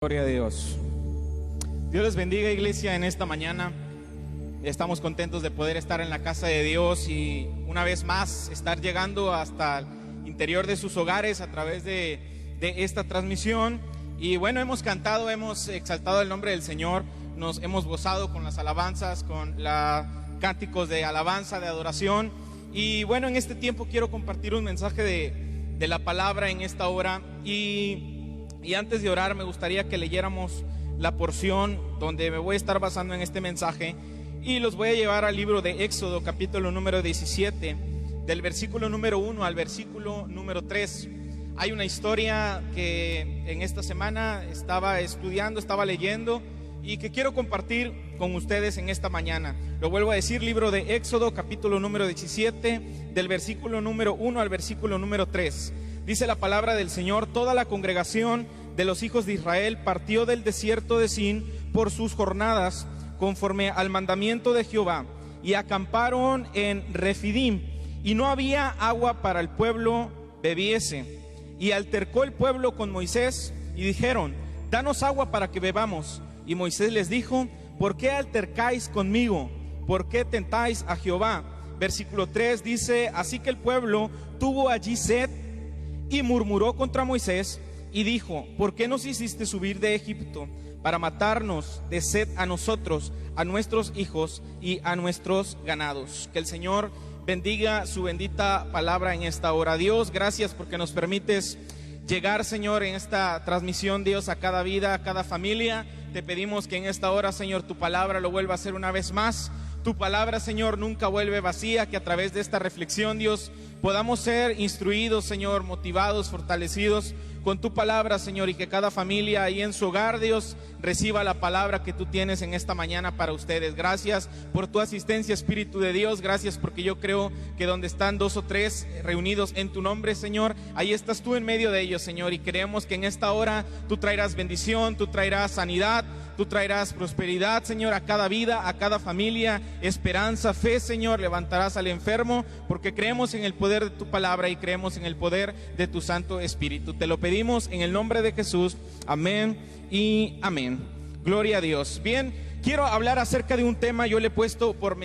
Gloria a Dios. Dios les bendiga, iglesia, en esta mañana. Estamos contentos de poder estar en la casa de Dios y una vez más estar llegando hasta el interior de sus hogares a través de esta transmisión. Y bueno, hemos cantado, hemos exaltado el nombre del Señor, nos hemos gozado con las alabanzas, con los cánticos de alabanza, de adoración. Y bueno, en este tiempo quiero compartir un mensaje de la palabra en esta hora. Y antes de orar me gustaría que leyéramos la porción donde me voy a estar basando en este mensaje y los voy a llevar al libro de Éxodo, capítulo número 17, del versículo número 1 al versículo número 3. Hay una historia que en esta semana estaba estudiando, estaba leyendo y que quiero compartir con ustedes en esta mañana. Lo vuelvo a decir, libro de Éxodo, capítulo número 17, del versículo número 1 al versículo número 3. Dice la palabra del Señor: toda la congregación de los hijos de Israel partió del desierto de Sin por sus jornadas, conforme al mandamiento de Jehová, y acamparon en Refidim, y no había agua para el pueblo bebiese. Y altercó el pueblo con Moisés, y dijeron: danos agua para que bebamos. Y Moisés les dijo: ¿por qué altercáis conmigo? ¿Por qué tentáis a Jehová? Versículo 3 dice: así que el pueblo tuvo allí sed, y murmuró contra Moisés, y dijo: ¿por qué nos hiciste subir de Egipto para matarnos de sed a nosotros, a nuestros hijos y a nuestros ganados? Que el Señor bendiga su bendita palabra en esta hora. Dios, gracias porque nos permites llegar, Señor, en esta transmisión, Dios, a cada vida, a cada familia. Te pedimos que en esta hora, Señor, tu palabra lo vuelva a hacer una vez más. Tu palabra, Señor, nunca vuelve vacía. Que a través de esta reflexión, Dios, podamos ser instruidos, Señor, motivados, fortalecidos con tu palabra, Señor, y que cada familia ahí en su hogar, Dios, reciba la palabra que tú tienes en esta mañana para ustedes. Gracias por tu asistencia, Espíritu de Dios. Gracias porque yo creo que donde están dos o tres reunidos en tu nombre, Señor, ahí estás tú en medio de ellos, Señor, y creemos que en esta hora tú traerás bendición, tú traerás sanidad, tú traerás prosperidad, Señor, a cada vida, a cada familia, esperanza, fe, Señor. Levantarás al enfermo porque creemos en el poder de tu palabra y creemos en el poder de tu Santo Espíritu. Te lo pedimos en el nombre de Jesús. Amén y amén. Gloria a Dios. Bien, quiero hablar acerca de un tema. Yo le he puesto por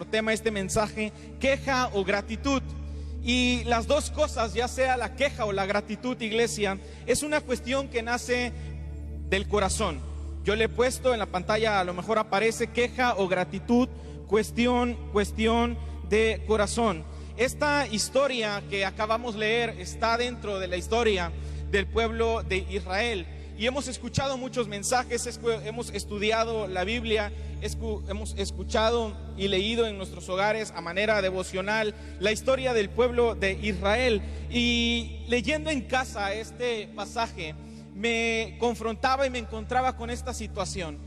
tema este mensaje: queja o gratitud. Y las dos cosas, ya sea la queja o la gratitud, iglesia, es una cuestión que nace del corazón. Yo le he puesto en la pantalla, a lo mejor aparece queja o gratitud, cuestión de corazón. Esta historia que acabamos de leer está dentro de la historia del pueblo de Israel. Y hemos escuchado muchos mensajes, hemos estudiado la Biblia, hemos escuchado y leído en nuestros hogares a manera devocional la historia del pueblo de Israel. Y leyendo en casa este pasaje, me confrontaba y me encontraba con esta situación,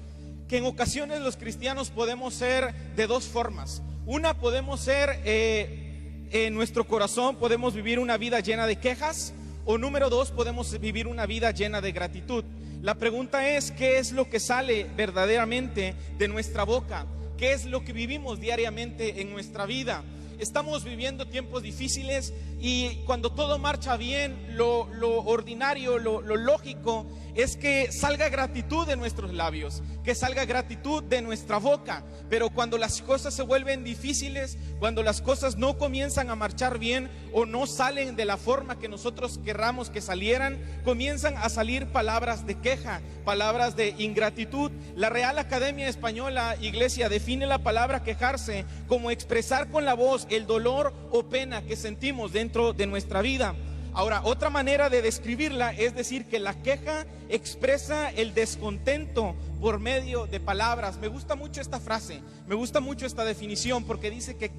que en ocasiones los cristianos podemos ser de dos formas. Una, podemos ser en nuestro corazón, podemos vivir una vida llena de quejas, o número dos, podemos vivir una vida llena de gratitud. La pregunta es: ¿qué es lo que sale verdaderamente de nuestra boca? ¿Qué es lo que vivimos diariamente en nuestra vida? Estamos viviendo tiempos difíciles y cuando todo marcha bien, lo ordinario, lo lógico es que salga gratitud de nuestros labios, que salga gratitud de nuestra boca. Pero cuando las cosas se vuelven difíciles, cuando las cosas no comienzan a marchar bien o no salen de la forma que nosotros querramos que salieran, comienzan a salir palabras de queja, palabras de ingratitud. La Real Academia Española, iglesia, define la palabra quejarse como expresar con la voz el dolor o pena que sentimos dentro de nuestra vida. Ahora, otra manera de describirla es decir que la queja expresa el descontento por medio de palabras. Me gusta mucho esta frase, me gusta mucho esta definición, porque dice que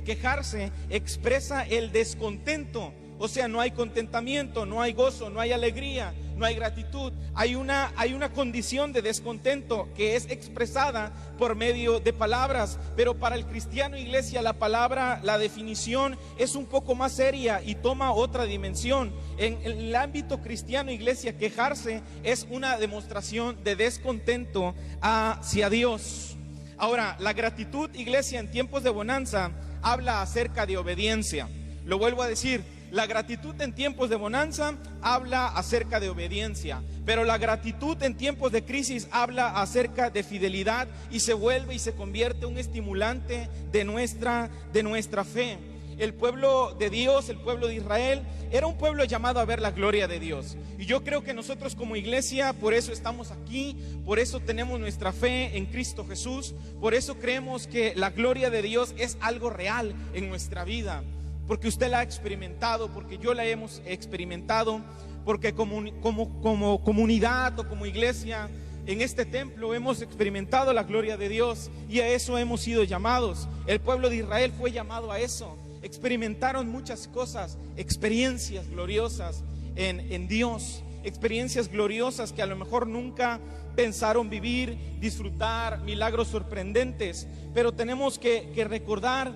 quejarse expresa el descontento. O sea, no hay contentamiento, no hay gozo, no hay alegría, no hay gratitud. Hay una condición de descontento que es expresada por medio de palabras. Pero para el cristiano, iglesia, la palabra, la definición es un poco más seria y toma otra dimensión. En el ámbito cristiano, iglesia, quejarse es una demostración de descontento hacia Dios. Ahora, la gratitud, iglesia, en tiempos de bonanza habla acerca de obediencia. Lo vuelvo a decir, la gratitud en tiempos de bonanza habla acerca de obediencia, pero la gratitud en tiempos de crisis habla acerca de fidelidad y se vuelve y se convierte en un estimulante de nuestra fe. El pueblo de Dios, el pueblo de Israel, era un pueblo llamado a ver la gloria de Dios. Y yo creo que nosotros como iglesia, por eso estamos aquí, por eso tenemos nuestra fe en Cristo Jesús, por eso creemos que la gloria de Dios es algo real en nuestra vida, porque usted la ha experimentado, porque yo la hemos experimentado, porque como comunidad o como iglesia en este templo hemos experimentado la gloria de Dios y a eso hemos sido llamados. El pueblo de Israel fue llamado a eso. Experimentaron muchas cosas, experiencias gloriosas en Dios, experiencias gloriosas que a lo mejor nunca pensaron vivir, disfrutar, milagros sorprendentes, pero tenemos que recordar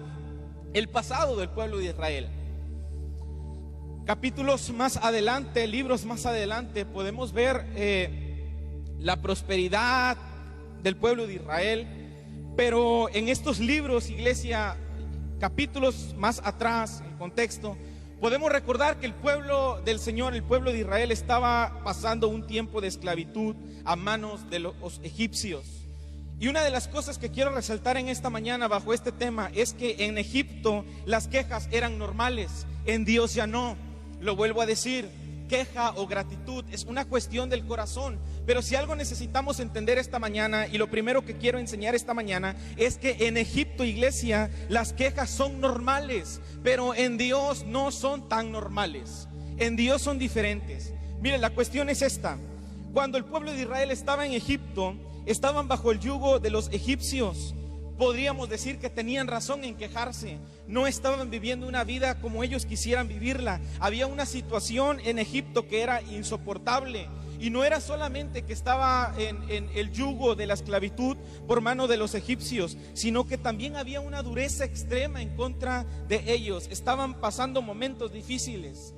el pasado del pueblo de Israel. Capítulos más adelante, libros más adelante, podemos ver la prosperidad del pueblo de Israel, pero en estos libros, iglesia, capítulos más atrás, el contexto, podemos recordar que el pueblo del Señor, el pueblo de Israel, estaba pasando un tiempo de esclavitud a manos de los egipcios. Y una de las cosas que quiero resaltar en esta mañana bajo este tema es que en Egipto las quejas eran normales, en Dios ya no. Lo vuelvo a decir, queja o gratitud es una cuestión del corazón. Pero si algo necesitamos entender esta mañana, y lo primero que quiero enseñar esta mañana, es que en Egipto, iglesia, las quejas son normales, pero en Dios no son tan normales. En Dios son diferentes. Miren, la cuestión es esta: cuando el pueblo de Israel estaba en Egipto, estaban bajo el yugo de los egipcios. Podríamos decir que tenían razón en quejarse. No estaban viviendo una vida como ellos quisieran vivirla. Había una situación en Egipto que era insoportable. Y no era solamente que estaba en el yugo de la esclavitud por mano de los egipcios, sino que también había una dureza extrema en contra de ellos. Estaban pasando momentos difíciles.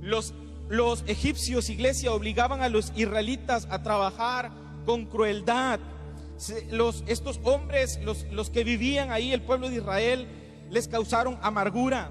Los egipcios, iglesia, obligaban a los israelitas a trabajar con crueldad. Estos hombres, los que vivían ahí, el pueblo de Israel, les causaron amargura.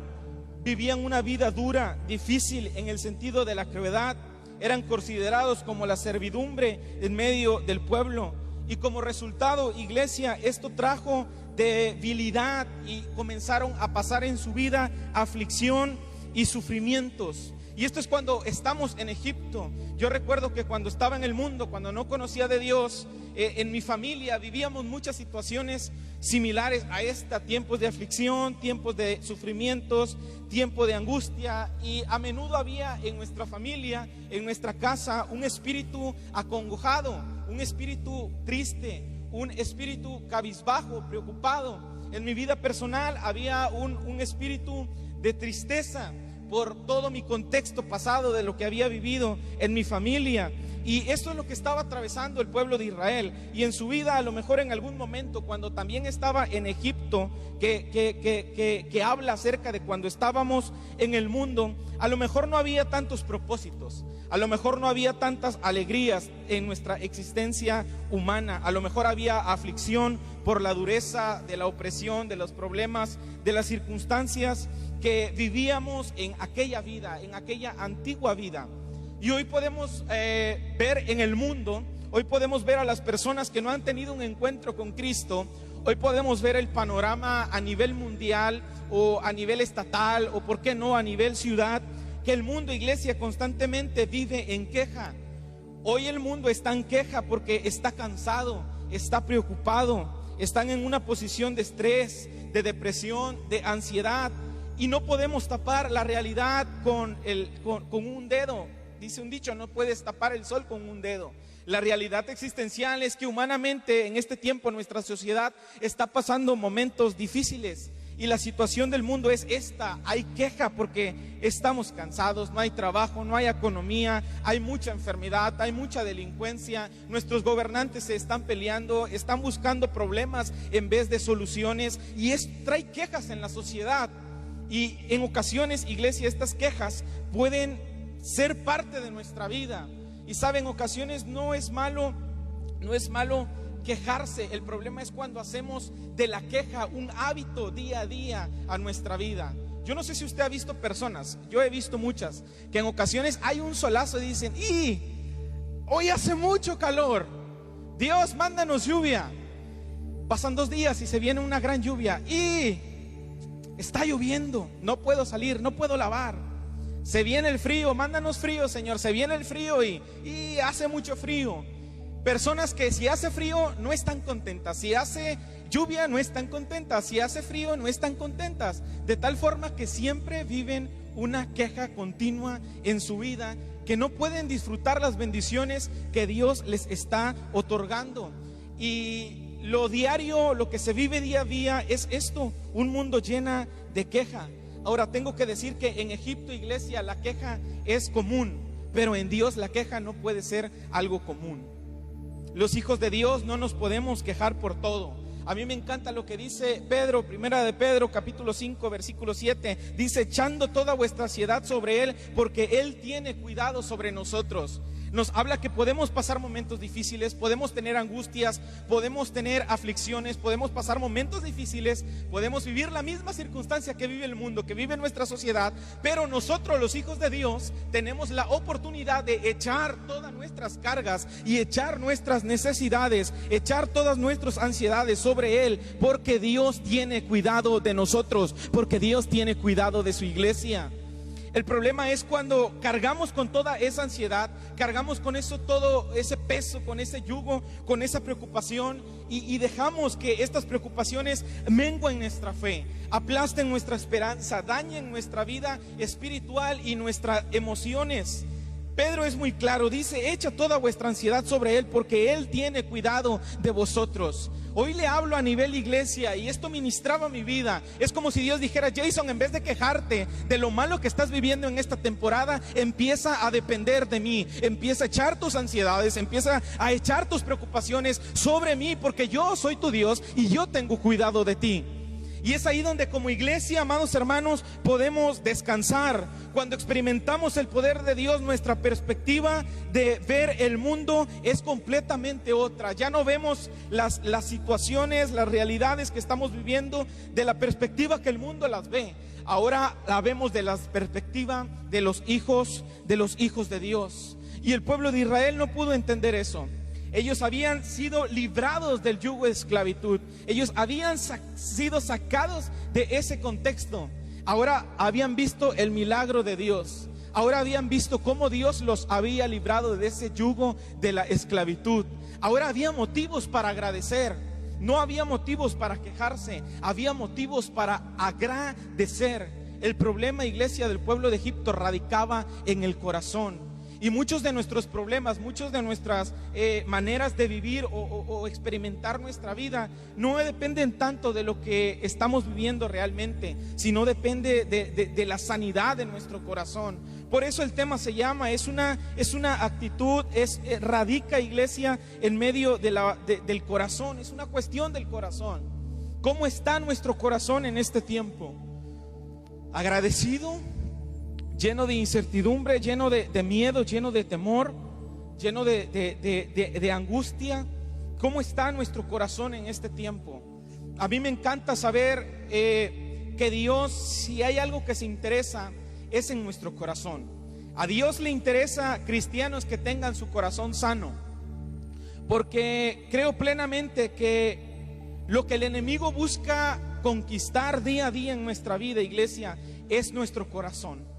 Vivían una vida dura, difícil en el sentido de la crueldad. Eran considerados como la servidumbre en medio del pueblo. Y como resultado, iglesia, esto trajo debilidad y comenzaron a pasar en su vida aflicción y sufrimientos. Y esto es cuando estamos en Egipto. Yo recuerdo que cuando estaba en el mundo, cuando no conocía de Dios, en mi familia vivíamos muchas situaciones similares a esta: tiempos de aflicción, tiempos de sufrimientos, tiempo de angustia. Y a menudo había en nuestra familia, en nuestra casa, un espíritu acongojado, un espíritu triste, un espíritu cabizbajo, preocupado. En mi vida personal había un espíritu de tristeza por todo mi contexto pasado de lo que había vivido en mi familia. Y esto es lo que estaba atravesando el pueblo de Israel. Y en su vida, a lo mejor en algún momento, cuando también estaba en Egipto, que habla acerca de cuando estábamos en el mundo, a lo mejor no había tantos propósitos, a lo mejor no había tantas alegrías en nuestra existencia humana. A lo mejor había aflicción por la dureza de la opresión, de los problemas, de las circunstancias que vivíamos en aquella vida, en aquella antigua vida. Y hoy podemos ver en el mundo, hoy podemos ver a las personas que no han tenido un encuentro con Cristo. Hoy podemos ver el panorama a nivel mundial o a nivel estatal, o por qué no a nivel ciudad, que el mundo, iglesia, constantemente vive en queja. Hoy el mundo está en queja porque está cansado, está preocupado, están en una posición de estrés, de depresión, de ansiedad. Y no podemos tapar la realidad con un dedo. Dice un dicho: no puedes tapar el sol con un dedo. La realidad existencial es que humanamente en este tiempo nuestra sociedad está pasando momentos difíciles. Y la situación del mundo es esta: hay queja porque estamos cansados, no hay trabajo, no hay economía, hay mucha enfermedad, hay mucha delincuencia. Nuestros gobernantes se están peleando, están buscando problemas en vez de soluciones. Y trae quejas en la sociedad. Y en ocasiones, iglesia, estas quejas pueden ser parte de nuestra vida. Y saben, en ocasiones no es malo quejarse. El problema es cuando hacemos de la queja un hábito día a día a nuestra vida. yo no sé si usted ha visto personas, yo he visto muchas, que en ocasiones hay un solazo y dicen: ¡y! Hoy hace mucho calor, Dios, mándanos lluvia. Pasan 2 días y se viene una gran lluvia y está lloviendo, no puedo salir, no puedo lavar. Se viene el frío, mándanos frío, Señor. Se viene el frío y hace mucho frío. Personas que si hace frío no están contentas, si hace lluvia no están contentas, si hace frío no están contentas. De tal forma que siempre viven una queja continua en su vida, que no pueden disfrutar las bendiciones que Dios les está otorgando. Y lo diario, lo que se vive día a día es esto, un mundo lleno de queja. Ahora tengo que decir que en Egipto, iglesia, la queja es común, pero en Dios la queja no puede ser algo común. Los hijos de Dios no nos podemos quejar por todo. A mí me encanta lo que dice Pedro, primera de Pedro, capítulo 5, versículo 7. Dice: echando toda vuestra ansiedad sobre Él, porque Él tiene cuidado sobre nosotros. Nos habla que podemos pasar momentos difíciles, podemos tener angustias, podemos tener aflicciones, podemos pasar momentos difíciles, podemos vivir la misma circunstancia que vive el mundo, que vive nuestra sociedad, pero nosotros, los hijos de Dios, tenemos la oportunidad de echar todas nuestras cargas y echar nuestras necesidades, echar todas nuestras ansiedades sobre Él, porque Dios tiene cuidado de nosotros, porque Dios tiene cuidado de su iglesia. El problema es cuando cargamos con toda esa ansiedad, cargamos con eso, todo ese peso, con ese yugo, con esa preocupación, y dejamos que estas preocupaciones menguen nuestra fe, aplasten nuestra esperanza, dañen nuestra vida espiritual y nuestras emociones. Pedro es muy claro, dice: echa toda vuestra ansiedad sobre Él, porque Él tiene cuidado de vosotros. Hoy le hablo a nivel iglesia y esto ministraba mi vida. Es como si Dios dijera: Jason, en vez de quejarte de lo malo que estás viviendo en esta temporada, empieza a depender de mí, empieza a echar tus ansiedades, empieza a echar tus preocupaciones sobre mí, porque yo soy tu Dios y yo tengo cuidado de ti. Y es ahí donde como iglesia, amados hermanos, podemos descansar. Cuando experimentamos el poder de Dios, nuestra perspectiva de ver el mundo es completamente otra. Ya no vemos las situaciones, las realidades que estamos viviendo de la perspectiva que el mundo las ve. Ahora la vemos de la perspectiva de los hijos de Dios. Y el pueblo de Israel no pudo entender eso. Ellos habían sido librados del yugo de esclavitud. Ellos habían sido sacados de ese contexto. Ahora habían visto el milagro de Dios. Ahora habían visto cómo Dios los había librado de ese yugo de la esclavitud. Ahora había motivos para agradecer. No había motivos para quejarse. Había motivos para agradecer. El problema, iglesia, del pueblo de Egipto radicaba en el corazón. Y muchos de nuestros problemas, muchas de nuestras maneras de vivir o experimentar nuestra vida no dependen tanto de lo que estamos viviendo realmente, sino depende de la sanidad de nuestro corazón. Por eso el tema se llama, es una actitud, radica, iglesia, en medio del corazón. Es una cuestión del corazón. ¿Cómo está nuestro corazón en este tiempo? ¿Agradecido? ¿Lleno de incertidumbre, lleno de miedo, lleno de temor, lleno de angustia? ¿Cómo está nuestro corazón en este tiempo? A mí me encanta saber que Dios, si hay algo que se interesa, es en nuestro corazón. A Dios le interesa cristianos que tengan su corazón sano, porque creo plenamente que lo que el enemigo busca conquistar día a día en nuestra vida, iglesia, es nuestro corazón.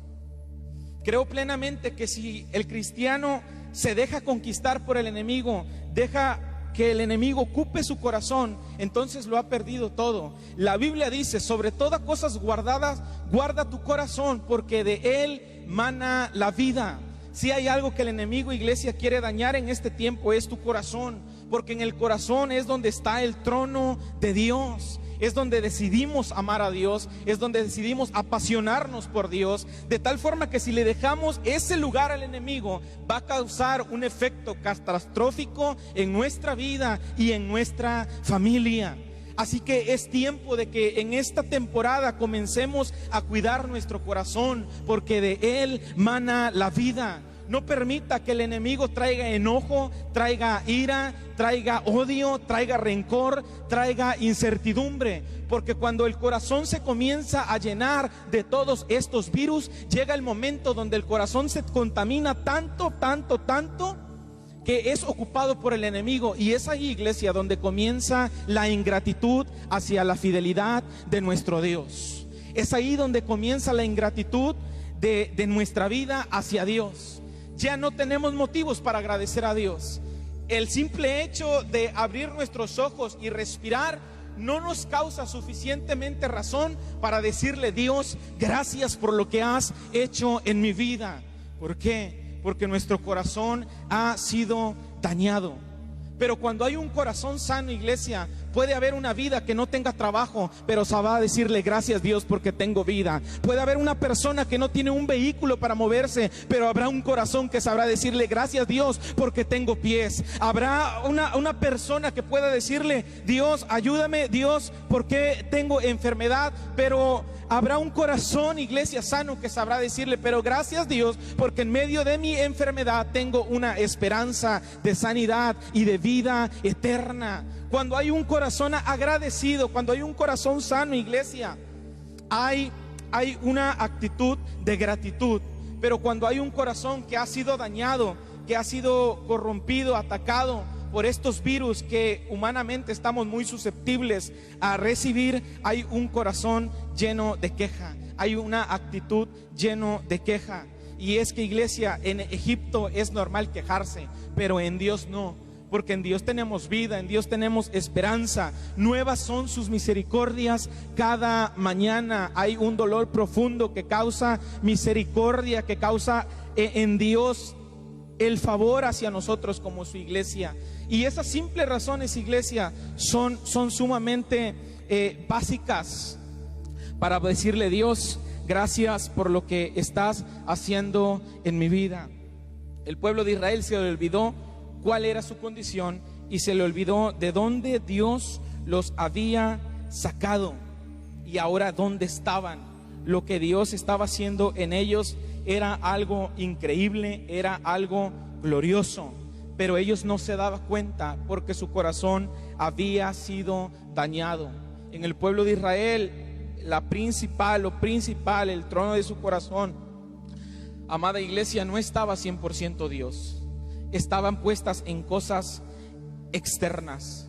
Creo plenamente que si el cristiano se deja conquistar por el enemigo, deja que el enemigo ocupe su corazón, entonces lo ha perdido todo. La Biblia dice: sobre todas cosas guardadas, guarda tu corazón, porque de él mana la vida. Si hay algo que el enemigo, iglesia, quiere dañar en este tiempo, es tu corazón, porque en el corazón es donde está el trono de Dios. Es donde decidimos amar a Dios, es donde decidimos apasionarnos por Dios, de tal forma que si le dejamos ese lugar al enemigo, va a causar un efecto catastrófico en nuestra vida y en nuestra familia. Así que es tiempo de que en esta temporada comencemos a cuidar nuestro corazón, porque de él mana la vida. No permita que el enemigo traiga enojo, traiga ira, traiga odio, traiga rencor, traiga incertidumbre. Porque cuando el corazón se comienza a llenar de todos estos virus, llega el momento donde el corazón se contamina tanto, que es ocupado por el enemigo. Y es ahí, iglesia, donde comienza la ingratitud hacia la fidelidad de nuestro Dios. Es ahí donde comienza la ingratitud de nuestra vida hacia Dios. Ya no tenemos motivos para agradecer a Dios. El simple hecho de abrir nuestros ojos y respirar no nos causa suficientemente razón para decirle: Dios, gracias por lo que has hecho en mi vida. ¿Por qué? Porque nuestro corazón ha sido dañado. Pero cuando hay un corazón sano, iglesia, puede haber una vida que no tenga trabajo, pero sabrá decirle: gracias, Dios, porque tengo vida. Puede haber una persona que no tiene un vehículo para moverse, pero habrá un corazón que sabrá decirle: gracias, Dios, porque tengo pies. Habrá una persona que pueda decirle: Dios, ayúdame, Dios, porque tengo enfermedad. Pero habrá un corazón, iglesia, sano, que sabrá decirle: pero gracias, Dios, porque en medio de mi enfermedad tengo una esperanza de sanidad y de vida eterna. Cuando hay un corazón agradecido, cuando hay un corazón sano, iglesia, hay una actitud de gratitud. Pero cuando hay un corazón que ha sido dañado, que ha sido corrompido, atacado por estos virus que humanamente estamos muy susceptibles a recibir, hay un corazón lleno de queja, hay una actitud lleno de queja. Y es que, iglesia, en Egipto es normal quejarse, pero en Dios no. Porque en Dios tenemos vida, en Dios tenemos esperanza. Nuevas son sus misericordias cada mañana. Hay un dolor profundo que causa misericordia, que causa en Dios el favor hacia nosotros como su iglesia. Y esas simples razones, iglesia, son sumamente básicas para decirle: Dios, gracias por lo que estás haciendo en mi vida. El pueblo de Israel se le olvidó cuál era su condición y se le olvidó de dónde Dios los había sacado y ahora dónde estaban. Lo que Dios estaba haciendo en ellos era algo increíble, era algo glorioso, pero ellos no se daban cuenta porque su corazón había sido dañado. En el pueblo de Israel, lo principal, el trono de su corazón, amada iglesia, no estaba 100% Dios. Estaban puestas en cosas externas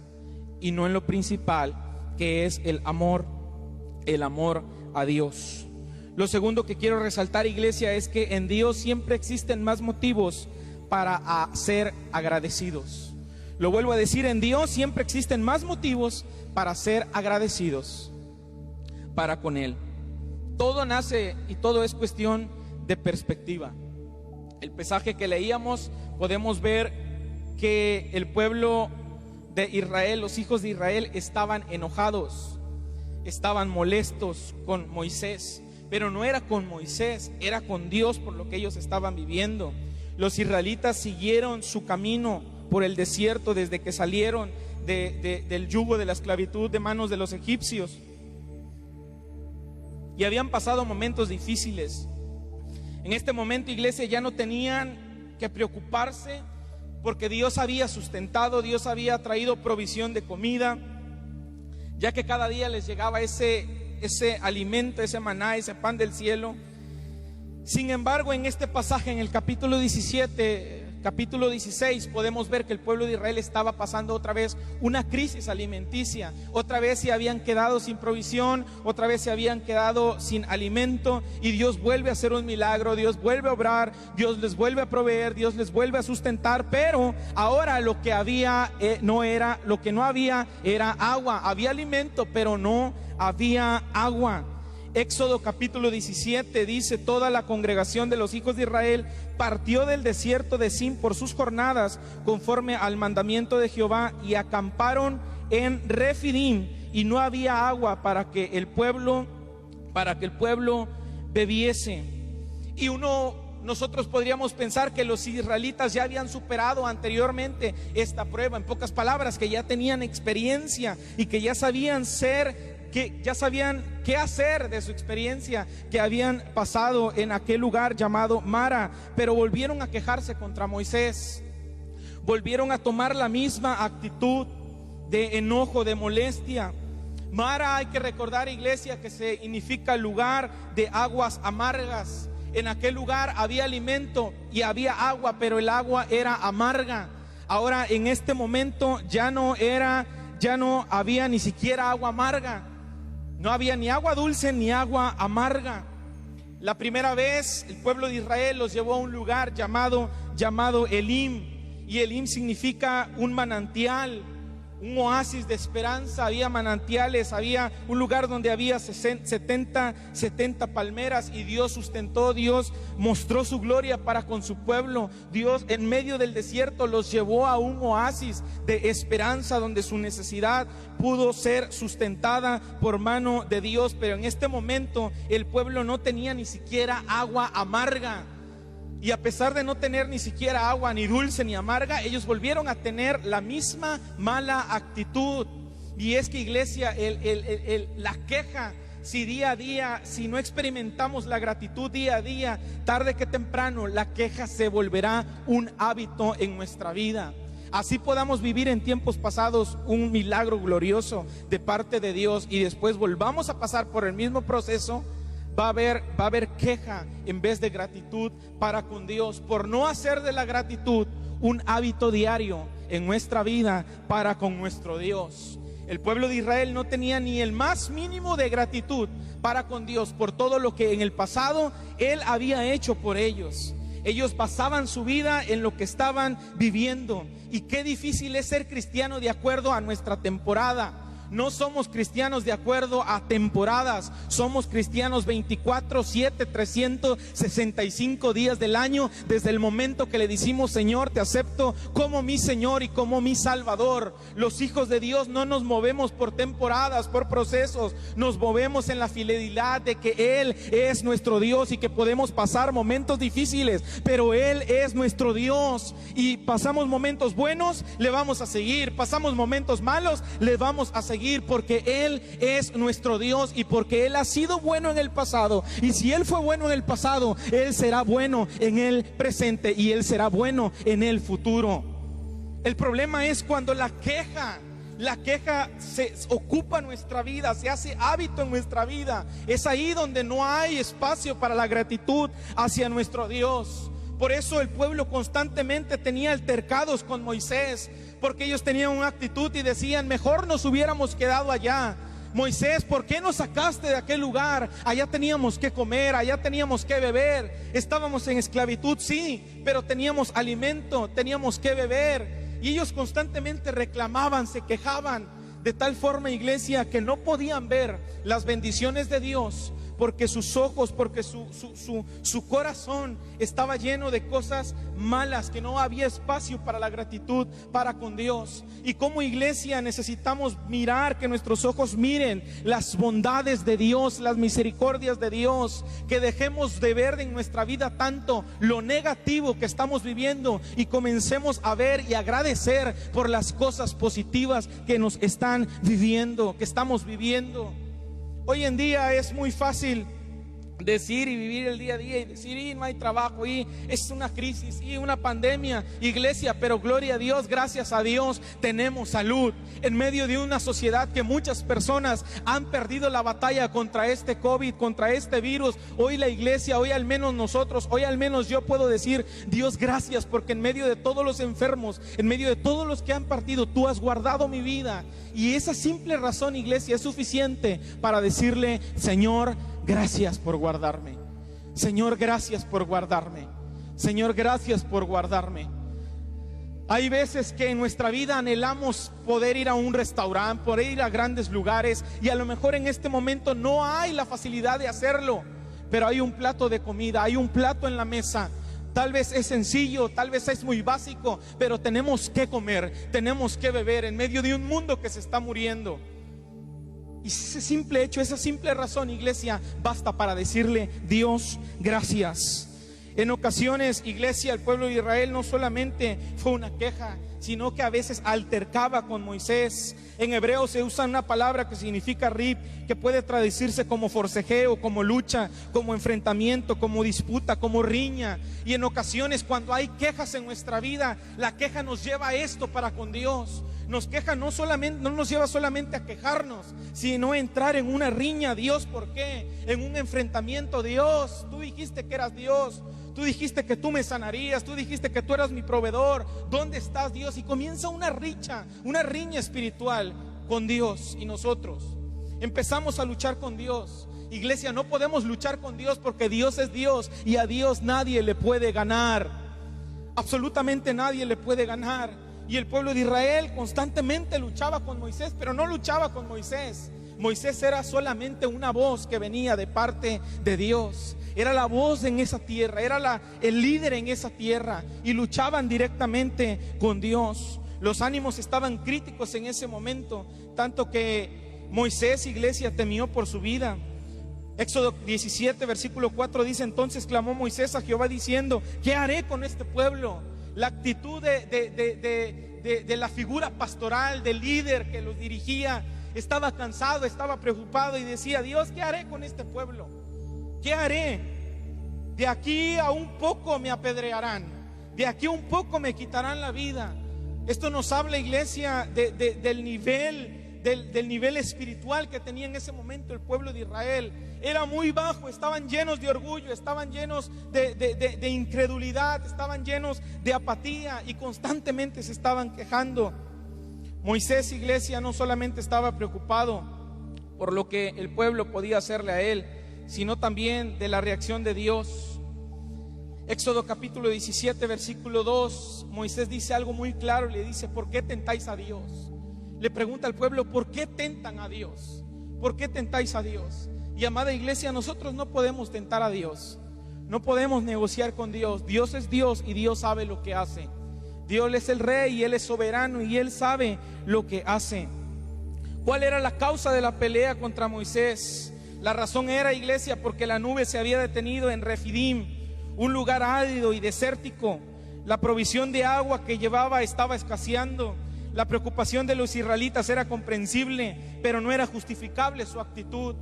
y no en lo principal, que es el amor a Dios. Lo segundo que quiero resaltar, iglesia, es que en Dios siempre existen más motivos para ser agradecidos. Lo vuelvo a decir: en Dios siempre existen más motivos para ser agradecidos para con Él. Todo nace y todo es cuestión de perspectiva. El pasaje que leíamos, podemos ver que el pueblo de Israel, los hijos de Israel, estaban enojados, estaban molestos con Moisés, pero no era con Moisés, era con Dios por lo que ellos estaban viviendo. Los israelitas siguieron su camino por el desierto desde que salieron del yugo de la esclavitud de manos de los egipcios, y habían pasado momentos difíciles. En este momento, iglesia, ya no tenían que preocuparse porque Dios había sustentado, Dios había traído provisión de comida, ya que cada día les llegaba ese alimento, ese maná, ese pan del cielo. Sin embargo, en este pasaje, en el capítulo 17, capítulo 16, podemos ver que el pueblo de Israel estaba pasando otra vez una crisis alimenticia. Otra vez se habían quedado sin provisión, otra vez se habían quedado sin alimento, y Dios vuelve a hacer un milagro, Dios vuelve a obrar, Dios les vuelve a proveer, Dios les vuelve a sustentar. Pero ahora lo que no había era agua. Había alimento, pero no había agua. Éxodo capítulo 17 dice: toda la congregación de los hijos de Israel partió del desierto de Sin por sus jornadas, conforme al mandamiento de Jehová, y acamparon en Refidim, y no había agua para que el pueblo bebiese. Y nosotros podríamos pensar que los israelitas ya habían superado anteriormente esta prueba. En pocas palabras, que ya tenían experiencia y que ya sabían ser qué hacer de su experiencia que habían pasado en aquel lugar llamado Mara, pero volvieron a quejarse contra Moisés. Volvieron a tomar la misma actitud de enojo, de molestia. Mara, hay que recordar, iglesia, que significa lugar de aguas amargas. En aquel lugar había alimento y había agua, pero el agua era amarga. Ahora en este momento ya no había ni siquiera agua amarga. No había ni agua dulce ni agua amarga. La primera vez el pueblo de Israel los llevó a un lugar llamado Elim. Y Elim significa un manantial, un oasis de esperanza. Había manantiales, había un lugar donde había 70 palmeras, y Dios sustentó, Dios mostró su gloria para con su pueblo. Dios en medio del desierto los llevó a un oasis de esperanza donde su necesidad pudo ser sustentada por mano de Dios. Pero en este momento el pueblo no tenía ni siquiera agua amarga. Y a pesar de no tener ni siquiera agua ni dulce ni amarga, ellos volvieron a tener la misma mala actitud. Y es que, iglesia, la queja, si día a día, si no experimentamos la gratitud día a día, tarde que temprano la queja se volverá un hábito en nuestra vida. Así podamos vivir en tiempos pasados un milagro glorioso de parte de Dios, y después volvamos a pasar por el mismo proceso. Va a haber queja en vez de gratitud para con Dios, por no hacer de la gratitud un hábito diario en nuestra vida para con nuestro Dios. El pueblo de Israel no tenía ni el más mínimo de gratitud para con Dios por todo lo que en el pasado Él había hecho por ellos. Ellos basaban su vida en lo que estaban viviendo. Y qué difícil es ser cristiano de acuerdo a nuestra temporada. No somos cristianos de acuerdo a temporadas. Somos cristianos 24/7, 365 días del año. Desde el momento que le decimos: Señor, te acepto como mi Señor y como mi Salvador. Los hijos de Dios no nos movemos por temporadas, por procesos. Nos movemos en la fidelidad de que Él es nuestro Dios y que podemos pasar momentos difíciles, pero Él es nuestro Dios. Y pasamos momentos buenos, le vamos a seguir. Pasamos momentos malos, le vamos a seguir, porque Él es nuestro Dios y porque Él ha sido bueno en el pasado. Y si Él fue bueno en el pasado, Él será bueno en el presente y Él será bueno en el futuro. El problema es cuando la queja se ocupa nuestra vida, se hace hábito en nuestra vida. Es ahí donde no hay espacio para la gratitud hacia nuestro Dios. Por eso el pueblo constantemente tenía altercados con Moisés, porque ellos tenían una actitud y decían: mejor nos hubiéramos quedado allá. Moisés, ¿por qué nos sacaste de aquel lugar? Allá teníamos que comer, allá teníamos que beber. Estábamos en esclavitud, sí, pero teníamos alimento, teníamos que beber. Y ellos constantemente reclamaban, se quejaban, de tal forma, iglesia, que no podían ver las bendiciones de Dios, porque sus ojos, porque su corazón estaba lleno de cosas malas, que no había espacio para la gratitud para con Dios. Y como iglesia necesitamos mirar, que nuestros ojos miren las bondades de Dios, las misericordias de Dios, que dejemos de ver en nuestra vida tanto lo negativo que estamos viviendo y comencemos a ver y agradecer por las cosas positivas que nos están viviendo, que estamos viviendo. Hoy en día es muy fácil decir y vivir el día a día y decir: y no hay trabajo, y es una crisis, y una pandemia, iglesia, pero gloria a Dios, gracias a Dios tenemos salud en medio de una sociedad que muchas personas han perdido la batalla contra este COVID, contra este virus. Hoy la iglesia, hoy al menos nosotros, hoy al menos yo puedo decir: Dios, gracias, porque en medio de todos los enfermos, en medio de todos los que han partido, tú has guardado mi vida. Y esa simple razón, iglesia, es suficiente para decirle: Señor, gracias por guardarme. Señor, gracias por guardarme. Señor, gracias por guardarme. Hay veces que en nuestra vida anhelamos poder ir a un restaurante, poder ir a grandes lugares, y a lo mejor en este momento no hay la facilidad de hacerlo, pero hay un plato de comida, hay un plato en la mesa. Tal vez es sencillo, tal vez es muy básico, pero tenemos que comer, tenemos que beber en medio de un mundo que se está muriendo. Y ese simple hecho, esa simple razón, iglesia, basta para decirle: Dios, gracias. En ocasiones, iglesia, el pueblo de Israel no solamente fue una queja, sino que a veces altercaba con Moisés. En hebreo se usa una palabra que significa rib, que puede traducirse como forcejeo, como lucha, como enfrentamiento, como disputa, como riña. Y en ocasiones, cuando hay quejas en nuestra vida, la queja nos lleva a esto para con Dios. Nos queja no nos lleva solamente a quejarnos, sino a entrar en una riña. Dios, ¿por qué? En un enfrentamiento. Dios, tú dijiste que eras Dios, tú dijiste que tú me sanarías, tú dijiste que tú eras mi proveedor. ¿Dónde estás, Dios? Y comienza una riña espiritual con Dios y nosotros. Empezamos a luchar con Dios. Iglesia, no podemos luchar con Dios porque Dios es Dios y a Dios nadie le puede ganar. Absolutamente nadie le puede ganar. Y el pueblo de Israel constantemente luchaba con Moisés, pero no luchaba con Moisés. Moisés era solamente una voz que venía de parte de Dios. Era la voz en esa tierra, era el líder en esa tierra, y luchaban directamente con Dios. Los ánimos estaban críticos en ese momento, tanto que Moisés, iglesia, temió por su vida. Éxodo 17, versículo 4 dice: entonces clamó Moisés a Jehová diciendo: ¿qué haré con este pueblo? La actitud de la figura pastoral, del líder que los dirigía, estaba cansado, estaba preocupado y decía: Dios, ¿qué haré con este pueblo? ¿Qué haré? De aquí a un poco me apedrearán, de aquí a un poco me quitarán la vida. Esto nos habla, iglesia, del nivel espiritual que tenía en ese momento el pueblo de Israel. Era muy bajo, estaban llenos de orgullo, estaban llenos de incredulidad, estaban llenos de apatía y constantemente se estaban quejando. Moisés, iglesia, no solamente estaba preocupado por lo que el pueblo podía hacerle a él, sino también de la reacción de Dios. Éxodo capítulo 17, versículo 2, Moisés dice algo muy claro, le dice: ¿por qué tentáis a Dios? Le pregunta al pueblo: ¿por qué tentan a Dios? ¿Por qué tentáis a Dios? Y amada iglesia, nosotros no podemos tentar a Dios, no podemos negociar con Dios. Dios es Dios y Dios sabe lo que hace. Dios es el rey y Él es soberano y Él sabe lo que hace. ¿Cuál era la causa de la pelea contra Moisés? La razón era, iglesia, porque la nube se había detenido en Refidim, un lugar árido y desértico. La provisión de agua que llevaba estaba escaseando. La preocupación de los israelitas era comprensible, pero no era justificable su actitud.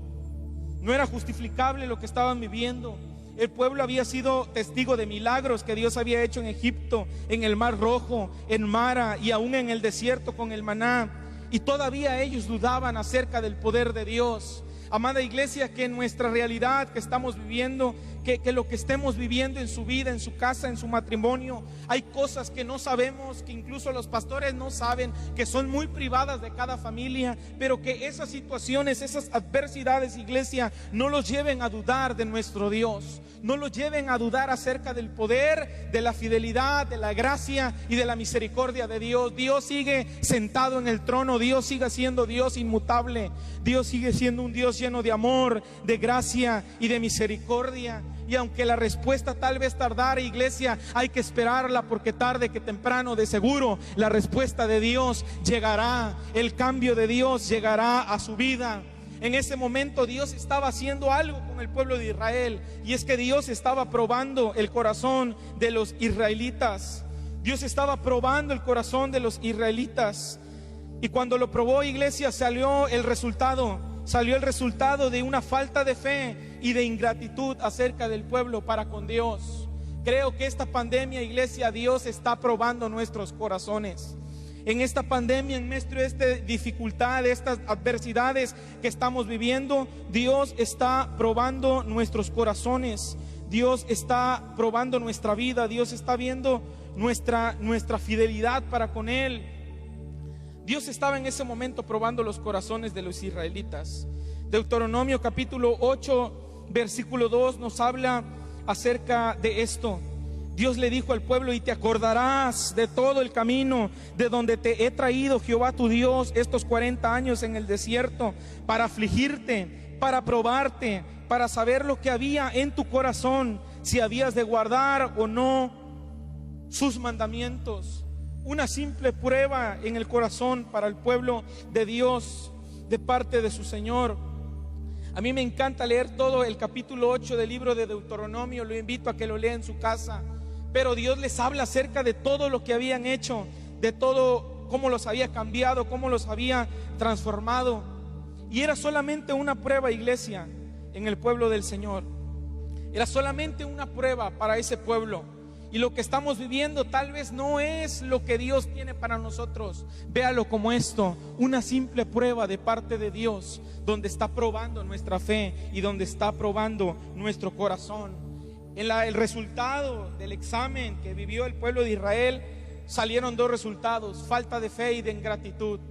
No era justificable lo que estaban viviendo. El pueblo había sido testigo de milagros que Dios había hecho en Egipto, en el Mar Rojo, en Mara y aún en el desierto con el maná. Y todavía ellos dudaban acerca del poder de Dios. Amada iglesia, que en nuestra realidad que estamos viviendo, que lo que estemos viviendo en su vida, en su casa, en su matrimonio, hay cosas que no sabemos, que incluso los pastores no saben, que son muy privadas de cada familia, pero que esas situaciones, esas adversidades, iglesia, no los lleven a dudar de nuestro Dios, no los lleven a dudar acerca del poder, de la fidelidad, de la gracia y de la misericordia de Dios. Dios sigue sentado en el trono, Dios sigue siendo Dios inmutable, Dios sigue siendo un Dios lleno de amor, de gracia y de misericordia. Y aunque la respuesta tal vez tardara, iglesia, hay que esperarla, porque tarde que temprano, de seguro, la respuesta de Dios llegará. El cambio de Dios llegará a su vida. En ese momento Dios estaba haciendo algo con el pueblo de Israel, y es que Dios estaba probando el corazón de los israelitas. Dios estaba probando el corazón de los israelitas. Y cuando lo probó, iglesia, salió el resultado de una falta de fe y de ingratitud acerca del pueblo para con Dios. Creo que esta pandemia, iglesia, Dios está probando nuestros corazones. En esta pandemia, en medio de esta dificultad, de estas adversidades que estamos viviendo, Dios está probando nuestros corazones. Dios está probando nuestra vida. Dios está viendo nuestra fidelidad para con Él. Dios estaba en ese momento probando los corazones de los israelitas. Deuteronomio capítulo 8, versículo 2 nos habla acerca de esto. Dios le dijo al pueblo: y te acordarás de todo el camino de donde te he traído, Jehová tu Dios, estos 40 años en el desierto, para afligirte, para probarte, para saber lo que había en tu corazón, si habías de guardar o no sus mandamientos. Una simple prueba en el corazón para el pueblo de Dios de parte de su Señor. A mí me encanta leer todo el capítulo 8 del libro de Deuteronomio. Lo invito a que lo lea en su casa. Pero Dios les habla acerca de todo lo que habían hecho, de todo, cómo los había cambiado, cómo los había transformado. Y era solamente una prueba, iglesia, en el pueblo del Señor. Era solamente una prueba para ese pueblo. Y lo que estamos viviendo tal vez no es lo que Dios tiene para nosotros. Véalo como esto, una simple prueba de parte de Dios, donde está probando nuestra fe y donde está probando nuestro corazón. El resultado del examen que vivió el pueblo de Israel, salieron dos resultados: falta de fe y de ingratitud.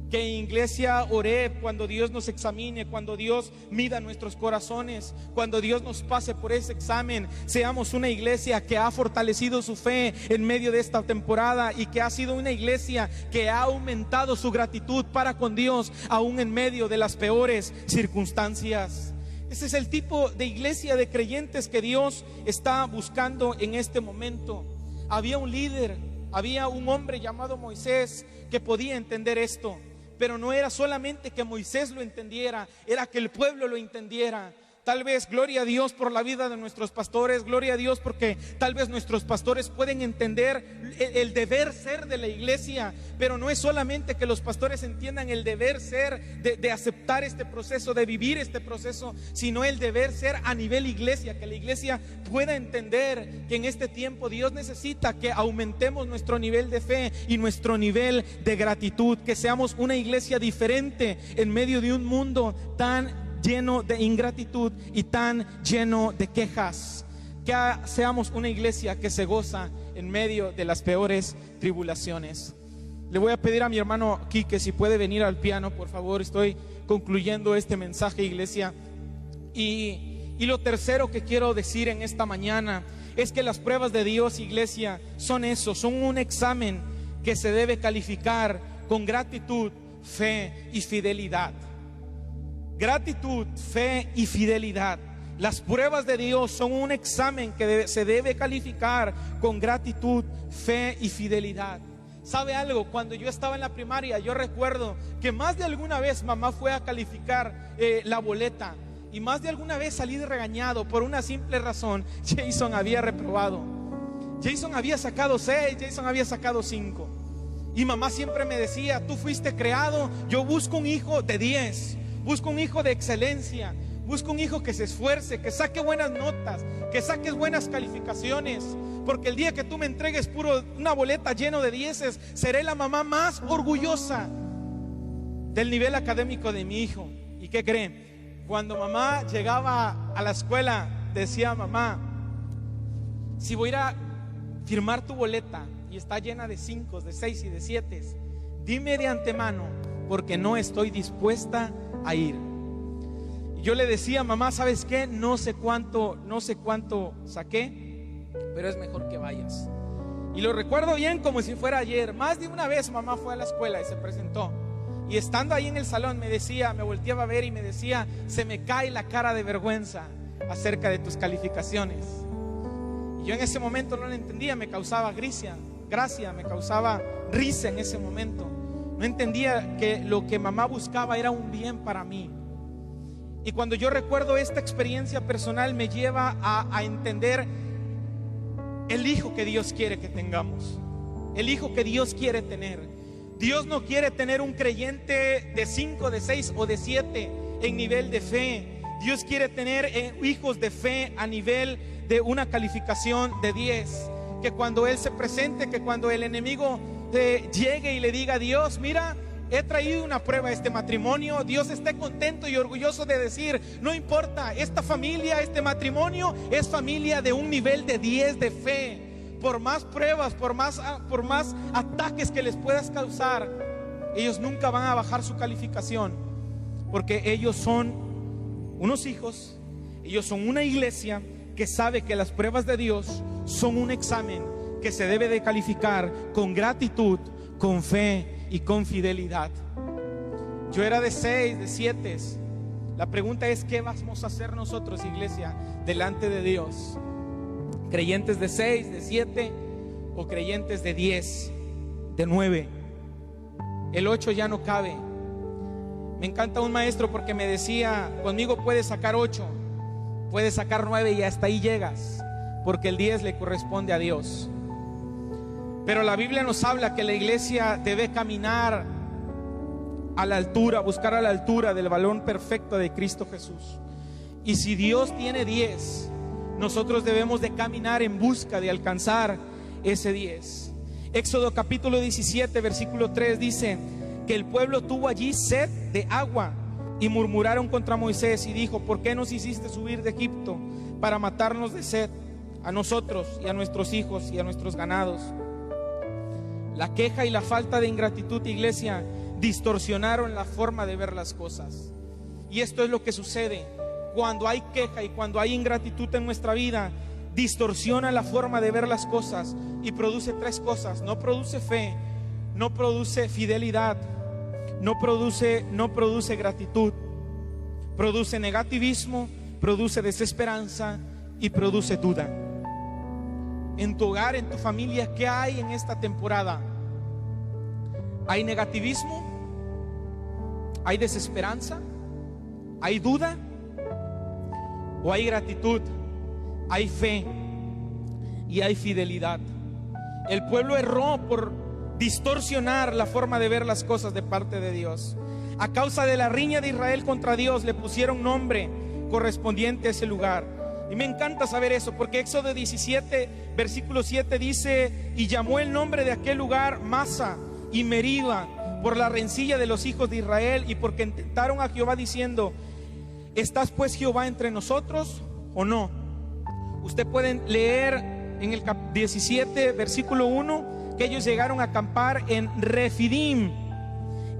Que en Iglesia Oreb, cuando Dios nos examine, cuando Dios mida nuestros corazones, cuando Dios nos pase por ese examen, seamos una iglesia que ha fortalecido su fe en medio de esta temporada, y que ha sido una iglesia que ha aumentado su gratitud para con Dios, aún en medio de las peores circunstancias. Ese es el tipo de iglesia, de creyentes que Dios está buscando en este momento. Había un líder, había un hombre llamado Moisés que podía entender esto. Pero no era solamente que Moisés lo entendiera, era que el pueblo lo entendiera. Tal vez, gloria a Dios por la vida de nuestros pastores, gloria a Dios porque tal vez nuestros pastores pueden entender el deber ser de la iglesia. Pero no es solamente que los pastores entiendan el deber ser de aceptar este proceso, de vivir este proceso, sino el deber ser a nivel iglesia, que la iglesia pueda entender que en este tiempo Dios necesita que aumentemos nuestro nivel de fe y nuestro nivel de gratitud, que seamos una iglesia diferente en medio de un mundo tan lleno de ingratitud y tan lleno de quejas. Que seamos una iglesia que se goza en medio de las peores tribulaciones. Le voy a pedir a mi hermano Quique si puede venir al piano, por favor. Estoy concluyendo este mensaje, iglesia. Y lo tercero que quiero decir en esta mañana es que las pruebas de Dios, iglesia, son eso, son un examen que se debe calificar con gratitud, fe y fidelidad. Gratitud, fe y fidelidad. Las pruebas de Dios son un examen que se debe calificar con gratitud, fe y fidelidad. ¿Sabe algo? Cuando yo estaba en la primaria, yo recuerdo que más de alguna vez mamá fue a calificar la boleta, y más de alguna vez salí regañado por una simple razón: Jason había reprobado. Jason había sacado 6, Jason había sacado 5. Y mamá siempre me decía: tú fuiste creado, yo busco un hijo de 10. Busco un hijo de excelencia, busco un hijo que se esfuerce, que saque buenas notas, que saques buenas calificaciones, porque el día que tú me entregues una boleta lleno de 10, seré la mamá más orgullosa del nivel académico de mi hijo. ¿Y qué creen? Cuando mamá llegaba a la escuela, decía: mamá, si voy a ir a firmar tu boleta y está llena de 5, de 6 y de 7, dime de antemano, porque no estoy dispuesta a ir. Y yo le decía: mamá, ¿sabes qué? No sé cuánto saqué, pero es mejor que vayas. Y lo recuerdo bien como si fuera ayer. Más de una vez mamá fue a la escuela y se presentó, y estando ahí en el salón me decía, me volteaba a ver y me decía: se me cae la cara de vergüenza acerca de tus calificaciones. Y yo en ese momento no lo entendía, me causaba gracia, me causaba risa en ese momento. No entendía que lo que mamá buscaba era un bien para mí. Y cuando yo recuerdo esta experiencia personal, me lleva a entender el hijo que Dios quiere que tengamos, el hijo que Dios quiere tener. Dios no quiere tener un creyente de 5, de 6 o de 7 en nivel de fe. Dios quiere tener hijos de fe a nivel de una calificación de 10. Que cuando Él se presente, que cuando el enemigo llegue y le diga: Dios, mira, he traído una prueba a este matrimonio, Dios esté contento y orgulloso de decir: no importa, esta familia, este matrimonio es familia de un nivel de 10 de fe. Por más pruebas, por más ataques que les puedas causar, ellos nunca van a bajar su calificación, porque ellos son unos hijos, ellos son una iglesia que sabe que las pruebas de Dios son un examen que se debe de calificar con gratitud, con fe y con fidelidad. Yo era de 6, de 7. La pregunta es: ¿qué vamos a hacer nosotros, iglesia, delante de Dios? ¿Creyentes de 6, de 7 o creyentes de 10, de 9? El 8 ya no cabe. Me encanta un maestro porque me decía: conmigo puedes sacar 8, puedes sacar 9 y hasta ahí llegas, porque el 10 le corresponde a Dios. Pero la Biblia nos habla que la iglesia debe caminar a la altura, buscar a la altura del varón perfecto de Cristo Jesús. Y si Dios tiene 10, nosotros debemos de caminar en busca de alcanzar ese 10. Éxodo capítulo 17 versículo 3 dice que el pueblo tuvo allí sed de agua y murmuraron contra Moisés y dijo: ¿por qué nos hiciste subir de Egipto para matarnos de sed a nosotros y a nuestros hijos y a nuestros ganados? La queja y la falta de ingratitud, iglesia, distorsionaron la forma de ver las cosas. Y esto es lo que sucede cuando hay queja y cuando hay ingratitud en nuestra vida. Distorsiona la forma de ver las cosas y produce 3 cosas: no produce fe, no produce fidelidad, no produce gratitud, produce negativismo, produce desesperanza y produce duda. En tu hogar, en tu familia, ¿qué hay en esta temporada? ¿Hay negativismo? ¿Hay desesperanza? ¿Hay duda? ¿O hay gratitud? ¿Hay fe? ¿Y hay fidelidad? El pueblo erró por distorsionar la forma de ver las cosas de parte de Dios. A causa de la riña de Israel contra Dios, le pusieron nombre correspondiente a ese lugar. Y me encanta saber eso, porque Éxodo 17 versículo 7 dice: y llamó el nombre de aquel lugar Masa y Meriba, por la rencilla de los hijos de Israel, y porque tentaron a Jehová diciendo: ¿estás pues Jehová entre nosotros o no? Usted pueden leer en el 17 versículo 1 que ellos llegaron a acampar en Refidim.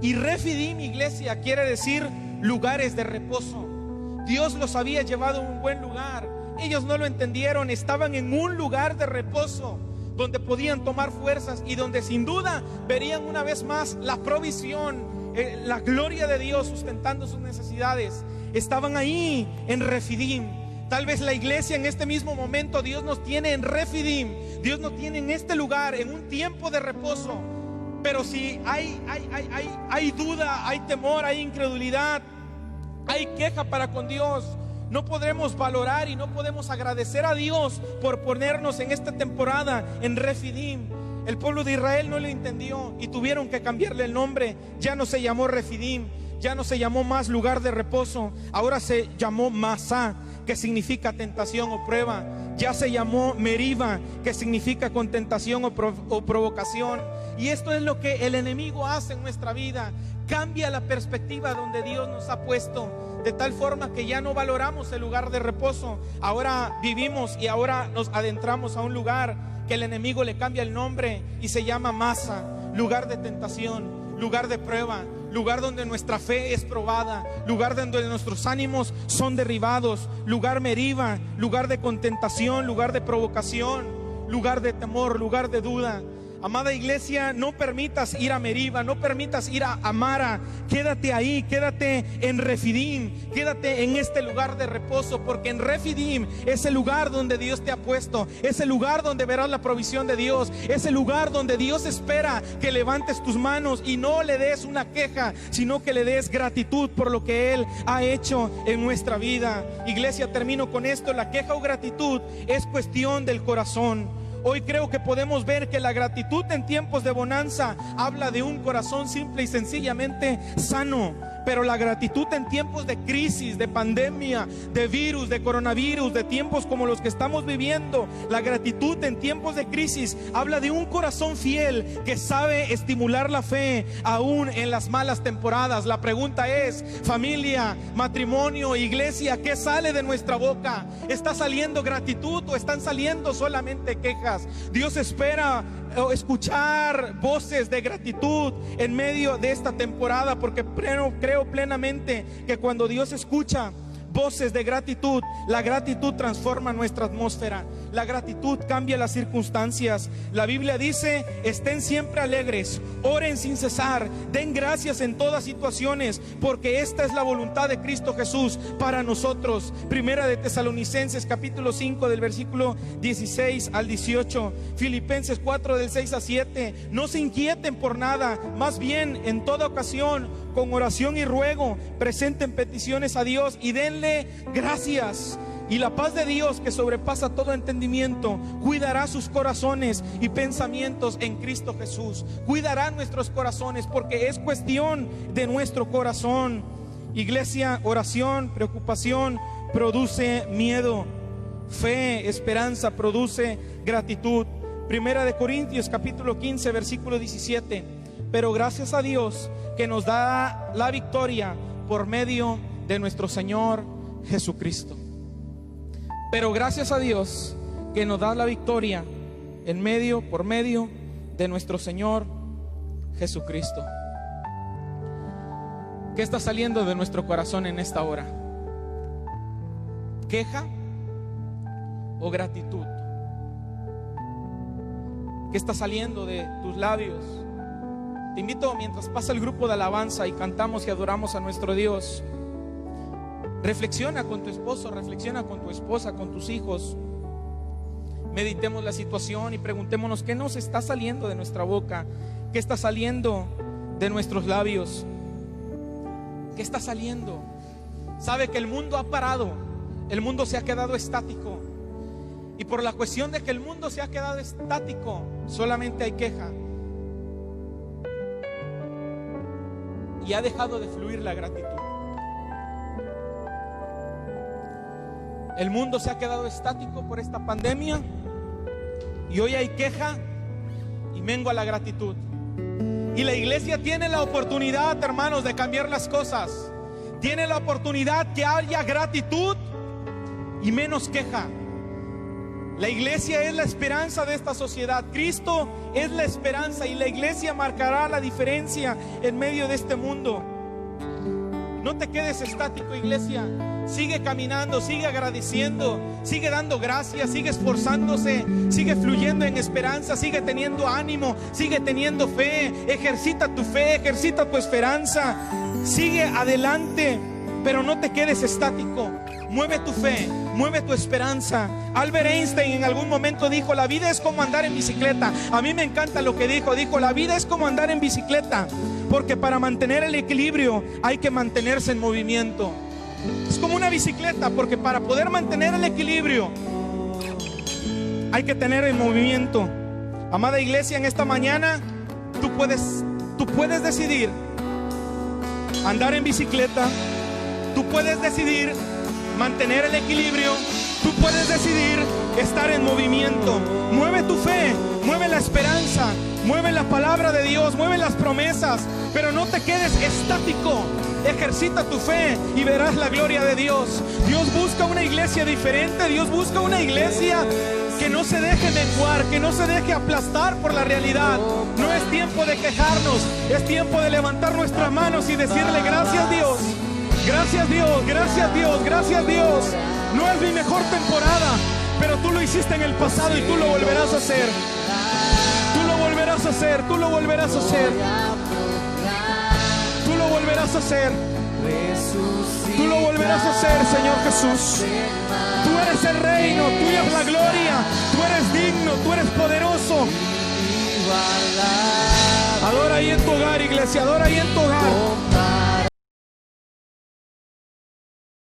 Y Refidim, iglesia, quiere decir lugares de reposo. Dios los había llevado a un buen lugar. Ellos no lo entendieron, estaban en un lugar de reposo donde podían tomar fuerzas y donde sin duda verían una vez más la provisión, la gloria de Dios sustentando sus necesidades. Estaban ahí en Refidim. Tal vez la iglesia en este mismo momento, Dios nos tiene en Refidim, Dios nos tiene en este lugar, en un tiempo de reposo. Pero si hay duda, hay temor, hay incredulidad, hay queja para con Dios, no podremos valorar y no podemos agradecer a Dios por ponernos en esta temporada en Refidim. El pueblo de Israel no lo entendió y tuvieron que cambiarle el nombre. Ya no se llamó Refidim, ya no se llamó más lugar de reposo, ahora se llamó Masá, que significa tentación o prueba. Ya se llamó Meriba, que significa con tentación o provocación. Y esto es lo que el enemigo hace en nuestra vida: cambia la perspectiva donde Dios nos ha puesto, de tal forma que ya no valoramos el lugar de reposo. Ahora vivimos y ahora nos adentramos a un lugar que el enemigo le cambia el nombre y se llama Masa, lugar de tentación, lugar de prueba, lugar donde nuestra fe es probada, lugar donde nuestros ánimos son derribados, lugar Meriba, lugar de contentación, lugar de provocación, lugar de temor, lugar de duda. Amada iglesia, no permitas ir a Meriba, no permitas ir a Mara. Quédate ahí, quédate en Refidim, quédate en este lugar de reposo, porque en Refidim es el lugar donde Dios te ha puesto, es el lugar donde verás la provisión de Dios, es el lugar donde Dios espera que levantes tus manos y no le des una queja, sino que le des gratitud por lo que Él ha hecho en nuestra vida. Iglesia, termino con esto: la queja o gratitud es cuestión del corazón. Hoy creo que podemos ver que la gratitud en tiempos de bonanza habla de un corazón simple y sencillamente sano. Pero la gratitud en tiempos de crisis, de pandemia, de virus, de coronavirus, de tiempos como los que estamos viviendo, la gratitud en tiempos de crisis habla de un corazón fiel que sabe estimular la fe aún en las malas temporadas. La pregunta es: familia, matrimonio, iglesia, ¿qué sale de nuestra boca? ¿Está saliendo gratitud o están saliendo solamente quejas? Dios espera escuchar voces de gratitud en medio de esta temporada, porque creo plenamente que cuando Dios escucha voces de gratitud, la gratitud transforma nuestra atmósfera, la gratitud cambia las circunstancias. La Biblia dice: estén siempre alegres, oren sin cesar, den gracias en todas situaciones, porque esta es la voluntad de Cristo Jesús para nosotros. Primera de Tesalonicenses capítulo 5 del versículo 16 al 18, Filipenses 4 del 6 a 7. No se inquieten por nada, más bien en toda ocasión con oración y ruego presenten peticiones a Dios y denle gracias. Y la paz de Dios, que sobrepasa todo entendimiento, cuidará sus corazones y pensamientos en Cristo Jesús. Cuidará nuestros corazones, porque es cuestión de nuestro corazón. Iglesia, oración, preocupación produce miedo. Fe, esperanza produce gratitud. Primera de Corintios capítulo 15 versículo 17. Pero gracias a Dios que nos da la victoria por medio de nuestro Señor Jesucristo. Pero gracias a Dios que nos da la victoria por medio de nuestro Señor Jesucristo. ¿Qué está saliendo de nuestro corazón en esta hora? ¿Queja o gratitud? ¿Qué está saliendo de tus labios? Te invito, mientras pasa el grupo de alabanza y cantamos y adoramos a nuestro Dios, reflexiona con tu esposo, reflexiona con tu esposa, con tus hijos. Meditemos la situación y preguntémonos qué nos está saliendo de nuestra boca, qué está saliendo de nuestros labios, qué está saliendo. Sabe que el mundo ha parado, el mundo se ha quedado estático, y por la cuestión de que el mundo se ha quedado estático, solamente hay queja, y ha dejado de fluir la gratitud. El mundo se ha quedado estático por esta pandemia, y hoy hay queja y mengua la gratitud. Y la iglesia tiene la oportunidad, hermanos, de cambiar las cosas. Tiene la oportunidad que haya gratitud y menos queja. La iglesia es la esperanza de esta sociedad. Cristo es la esperanza, y la iglesia marcará la diferencia en medio de este mundo. No te quedes estático, iglesia. Sigue caminando, sigue agradeciendo, sigue dando gracias, sigue esforzándose, sigue fluyendo en esperanza, sigue teniendo ánimo, sigue teniendo fe. Ejercita tu fe, ejercita tu esperanza. Sigue adelante, pero no te quedes estático. Mueve tu fe, mueve tu esperanza. Albert Einstein en algún momento dijo: la vida es como andar en bicicleta. A mí me encanta lo que dijo. Dijo: la vida es como andar en bicicleta, porque para mantener el equilibrio hay que mantenerse en movimiento. Es como una bicicleta, porque para poder mantener el equilibrio hay que tener el movimiento. Amada iglesia, en esta mañana tú puedes decidir andar en bicicleta. Tú puedes decidir mantener el equilibrio. Tú puedes decidir estar en movimiento. Mueve tu fe, mueve la esperanza, mueve la palabra de Dios, mueve las promesas, pero no te quedes estático. Ejercita tu fe y verás la gloria de Dios. Dios busca una iglesia diferente. Dios busca una iglesia que no se deje menguar, que no se deje aplastar por la realidad. No es tiempo de quejarnos, es tiempo de levantar nuestras manos y decirle: gracias Dios, gracias Dios, gracias Dios, gracias Dios. No es mi mejor temporada, pero tú lo hiciste en el pasado y tú lo volverás a hacer. Tú lo volverás a hacer, tú lo volverás a hacer. Tú lo volverás a hacer. Tú lo volverás a hacer, Señor Jesús. Tú eres el reino, tuya es la gloria. Tú eres digno, tú eres poderoso. Adora ahí en tu hogar, iglesia, adora ahí en tu hogar.